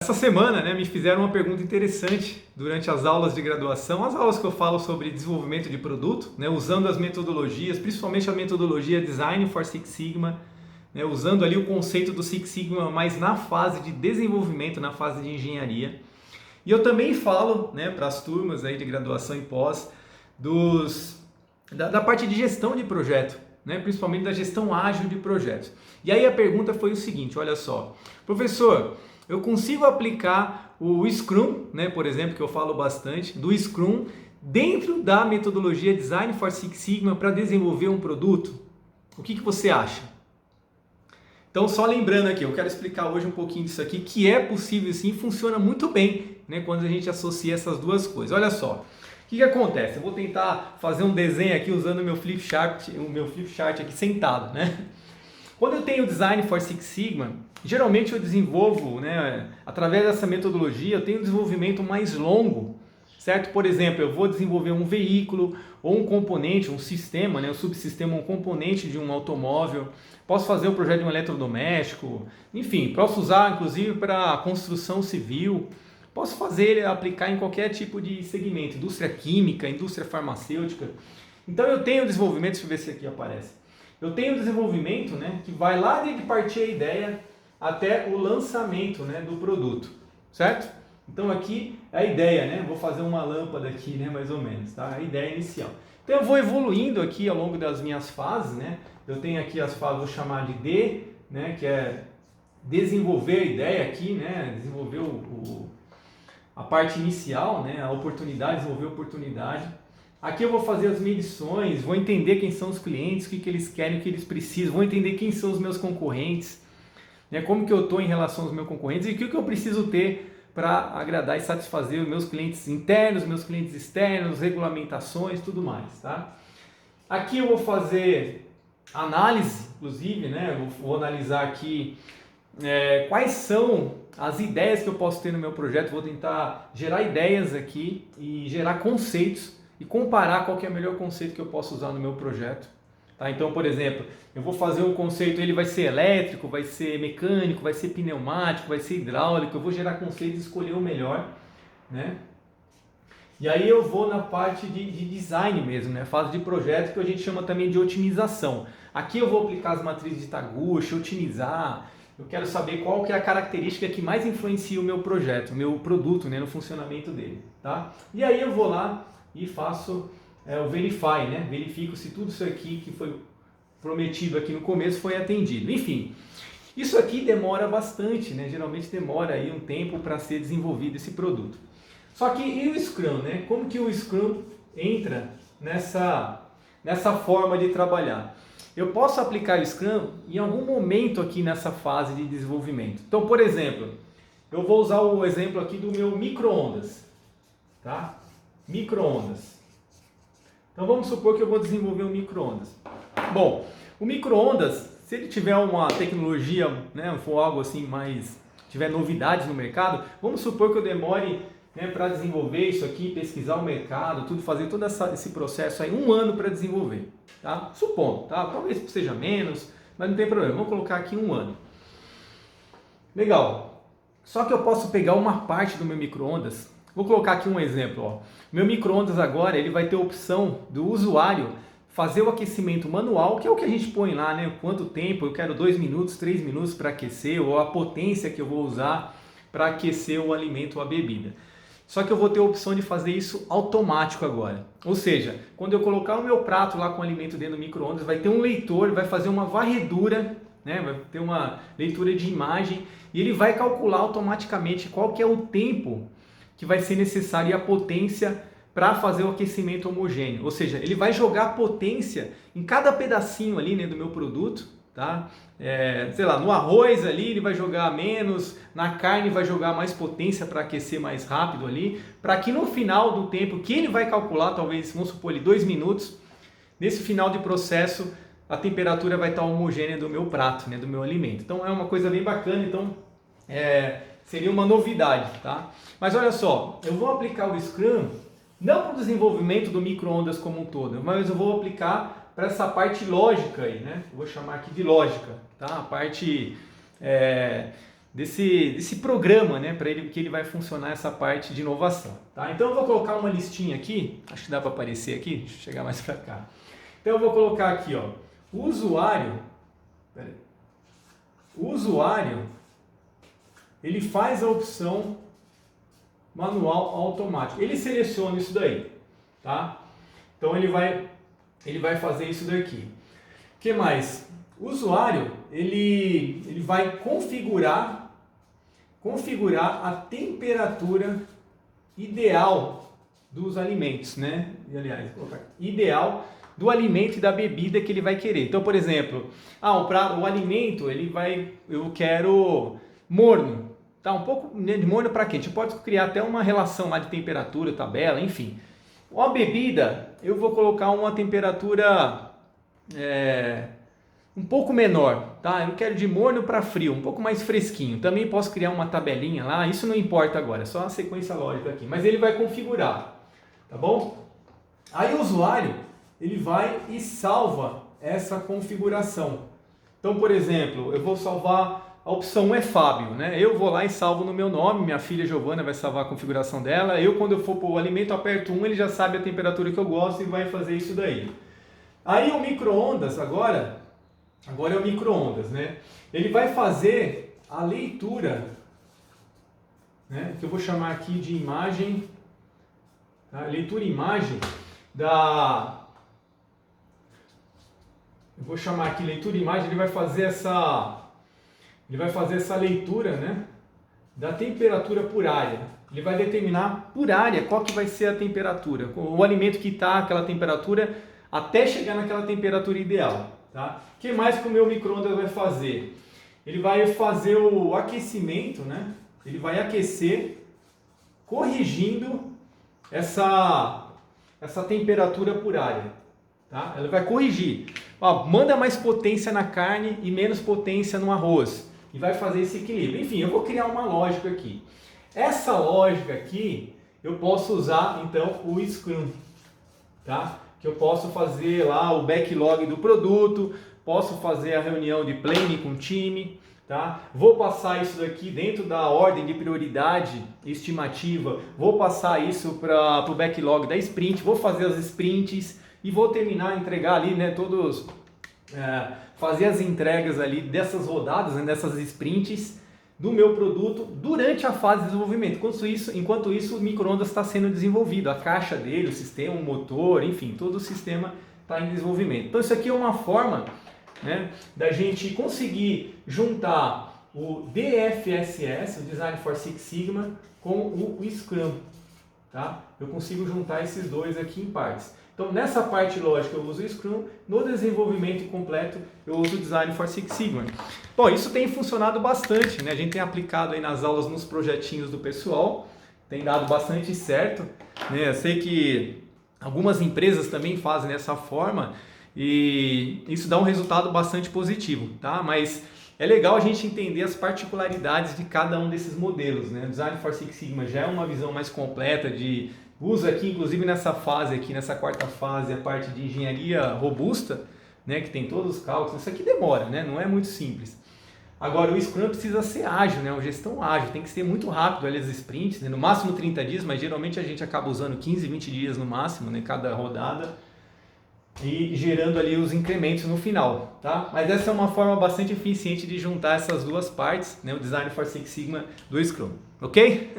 Essa semana, me fizeram uma pergunta interessante durante as aulas de graduação, as aulas que eu falo sobre desenvolvimento de produto, usando as metodologias, principalmente a metodologia Design for Six Sigma, usando ali o conceito do Six Sigma, mas na fase de desenvolvimento, na fase de engenharia. E eu também falo, para as turmas aí de graduação e pós, da parte de gestão de projeto, principalmente da gestão ágil de projetos. E aí a pergunta foi o seguinte, olha só, professor, eu consigo aplicar o Scrum, por exemplo, que eu falo bastante, do Scrum, dentro da metodologia Design for Six Sigma para desenvolver um produto? O que você acha? Então, só lembrando aqui, eu quero explicar hoje um pouquinho disso aqui, que é possível sim, funciona muito bem, quando a gente associa essas duas coisas. Olha só, o que acontece? Eu vou tentar fazer um desenho aqui usando o meu flip chart aqui sentado, Quando eu tenho Design for Six Sigma, geralmente eu desenvolvo, através dessa metodologia, eu tenho um desenvolvimento mais longo, certo? Por exemplo, eu vou desenvolver um veículo ou um componente, um sistema, um subsistema, um componente de um automóvel, posso fazer o projeto de um eletrodoméstico, enfim, posso usar inclusive para construção civil, posso fazer, aplicar em qualquer tipo de segmento, indústria química, indústria farmacêutica. Então eu tenho desenvolvimento, deixa eu ver se aqui aparece. Eu tenho desenvolvimento, que vai lá desde partir a ideia até o lançamento, do produto, certo? Então aqui é a ideia, vou fazer uma lâmpada aqui, mais ou menos, tá? A ideia inicial. Então eu vou evoluindo aqui ao longo das minhas fases, Eu tenho aqui as fases, vou chamar de D, que é desenvolver a ideia aqui, desenvolver a parte inicial, a oportunidade, desenvolver a oportunidade. Aqui eu vou fazer as medições, vou entender quem são os clientes, o que eles querem, o que eles precisam, vou entender quem são os meus concorrentes, como que eu estou em relação aos meus concorrentes e o que eu preciso ter para agradar e satisfazer os meus clientes internos, meus clientes externos, regulamentações, tudo mais, tá? Aqui eu vou fazer análise, inclusive, eu vou analisar aqui quais são as ideias que eu posso ter no meu projeto, vou tentar gerar ideias aqui e gerar conceitos e comparar qual que é o melhor conceito que eu posso usar no meu projeto. Tá? Então, por exemplo, eu vou fazer um conceito, ele vai ser elétrico, vai ser mecânico, vai ser pneumático, vai ser hidráulico, eu vou gerar conceitos e escolher o melhor. E aí eu vou na parte de design mesmo, fase de projeto, que a gente chama também de otimização. Aqui eu vou aplicar as matrizes de Taguchi, otimizar, eu quero saber qual que é a característica que mais influencia o meu projeto, o meu produto, no funcionamento dele. Tá? E aí eu vou lá e faço o verify, verifico se tudo isso aqui que foi prometido aqui no começo foi atendido. Enfim, isso aqui demora bastante, geralmente demora aí um tempo para ser desenvolvido esse produto. Só que e o Scrum, como que o Scrum entra nessa forma de trabalhar? Eu posso aplicar o Scrum em algum momento aqui nessa fase de desenvolvimento. Então, por exemplo, eu vou usar o exemplo aqui do meu micro-ondas, tá? Micro-ondas. Então vamos supor que eu vou desenvolver um micro-ondas. Bom, o micro-ondas, se ele tiver uma tecnologia, for algo assim mais, tiver novidades no mercado, vamos supor que eu demore para desenvolver isso aqui, pesquisar o mercado, tudo, fazer todo esse processo aí, 1 ano para desenvolver, tá? Supondo, tá? Talvez seja menos, mas não tem problema, vamos colocar aqui 1 ano. Legal, só que eu posso pegar uma parte do meu micro-ondas. Vou colocar aqui um exemplo, ó. Meu micro-ondas agora, ele vai ter a opção do usuário fazer o aquecimento manual, que é o que a gente põe lá, quanto tempo, eu quero 2 minutos, 3 minutos para aquecer, ou a potência que eu vou usar para aquecer o alimento ou a bebida. Só que eu vou ter a opção de fazer isso automático agora. Ou seja, quando eu colocar o meu prato lá com o alimento dentro do micro-ondas, vai ter um leitor, vai fazer uma varredura, vai ter uma leitura de imagem, e ele vai calcular automaticamente qual que é o tempo que vai ser necessário e a potência para fazer o aquecimento homogêneo. Ou seja, ele vai jogar potência em cada pedacinho ali do meu produto, tá? Sei lá, no arroz ali ele vai jogar menos, na carne vai jogar mais potência para aquecer mais rápido ali, para que no final do tempo que ele vai calcular, talvez, vamos supor ali 2 minutos, nesse final de processo a temperatura vai estar homogênea do meu prato, do meu alimento. Então é uma coisa bem bacana, então seria uma novidade, tá? Mas olha só, eu vou aplicar o Scrum não para o desenvolvimento do micro-ondas como um todo, mas eu vou aplicar para essa parte lógica aí, Eu vou chamar aqui de lógica, tá? A parte desse programa, né, para ele que ele vai funcionar essa parte de inovação, tá? Então eu vou colocar uma listinha aqui, acho que dá para aparecer aqui, deixa eu chegar mais para cá. Então eu vou colocar aqui, ó, o usuário, ele faz a opção manual automático. Ele seleciona isso daí, tá? Então ele vai fazer isso daqui. O que mais? O usuário, ele vai configurar a temperatura ideal dos alimentos, né? E, aliás, ideal do alimento e da bebida que ele vai querer. Então, por exemplo, o alimento, eu quero morno. Tá, um pouco de morno para quê? A gente pode criar até uma relação lá de temperatura, tabela, enfim. A bebida, eu vou colocar uma temperatura um pouco menor, tá? Eu quero de morno para frio, um pouco mais fresquinho. Também posso criar uma tabelinha lá, isso não importa agora, é só uma sequência lógica aqui. Mas ele vai configurar, tá bom? Aí o usuário, ele vai e salva essa configuração. Então, por exemplo, eu vou salvar, a opção 1 é Fábio, né? Eu vou lá e salvo no meu nome, minha filha Giovana vai salvar a configuração dela. Eu, quando eu for pôr o alimento, aperto 1, ele já sabe a temperatura que eu gosto e vai fazer isso daí. Aí o micro-ondas, agora é o micro-ondas, né? Ele vai fazer a leitura, né? Que eu vou chamar aqui de imagem, tá? Leitura e imagem eu vou chamar aqui leitura e imagem, ele vai fazer essa leitura, né, da temperatura por área. Ele vai determinar por área qual que vai ser a temperatura, o alimento que está aquela temperatura até chegar naquela temperatura ideal, tá? O que mais que o meu micro-ondas vai fazer? Ele vai fazer o aquecimento, né? Ele vai aquecer corrigindo essa temperatura por área, tá? Ela vai corrigir. Ó, manda mais potência na carne e menos potência no arroz. E vai fazer esse equilíbrio. Enfim, eu vou criar uma lógica aqui. Essa lógica aqui, eu posso usar, então, o Scrum, tá? Que eu posso fazer lá o backlog do produto, posso fazer a reunião de planning com o time, tá? Vou passar isso daqui dentro da ordem de prioridade estimativa, vou passar isso para o backlog da sprint, vou fazer as sprints e vou terminar, entregar ali, né, fazer as entregas ali dessas rodadas, né, dessas sprints do meu produto durante a fase de desenvolvimento. Enquanto isso o micro-ondas está sendo desenvolvido, a caixa dele, o sistema, o motor, enfim, todo o sistema está em desenvolvimento. Então isso aqui é uma forma, né, da gente conseguir juntar o DFSS, o Design for Six Sigma, com o Scrum, tá? Eu consigo juntar esses dois aqui em partes. Então, nessa parte lógica eu uso o Scrum, no desenvolvimento completo eu uso o Design for Six Sigma. Bom, isso tem funcionado bastante, né? A gente tem aplicado aí nas aulas, nos projetinhos do pessoal, tem dado bastante certo, né? Eu sei que algumas empresas também fazem dessa forma e isso dá um resultado bastante positivo, tá? Mas é legal a gente entender as particularidades de cada um desses modelos, né? O Design for Six Sigma já é uma visão mais completa de usa aqui, inclusive nessa fase aqui, nessa quarta fase, a parte de engenharia robusta, né, que tem todos os cálculos. Isso aqui demora, né? Não é muito simples. Agora, o Scrum precisa ser ágil, né? Uma gestão ágil, tem que ser muito rápido ali as sprints, né? No máximo 30 dias, mas geralmente a gente acaba usando 15, 20 dias no máximo, né, cada rodada, e gerando ali os incrementos no final, tá? Mas essa é uma forma bastante eficiente de juntar essas duas partes, né, o Design for Six Sigma do Scrum, ok?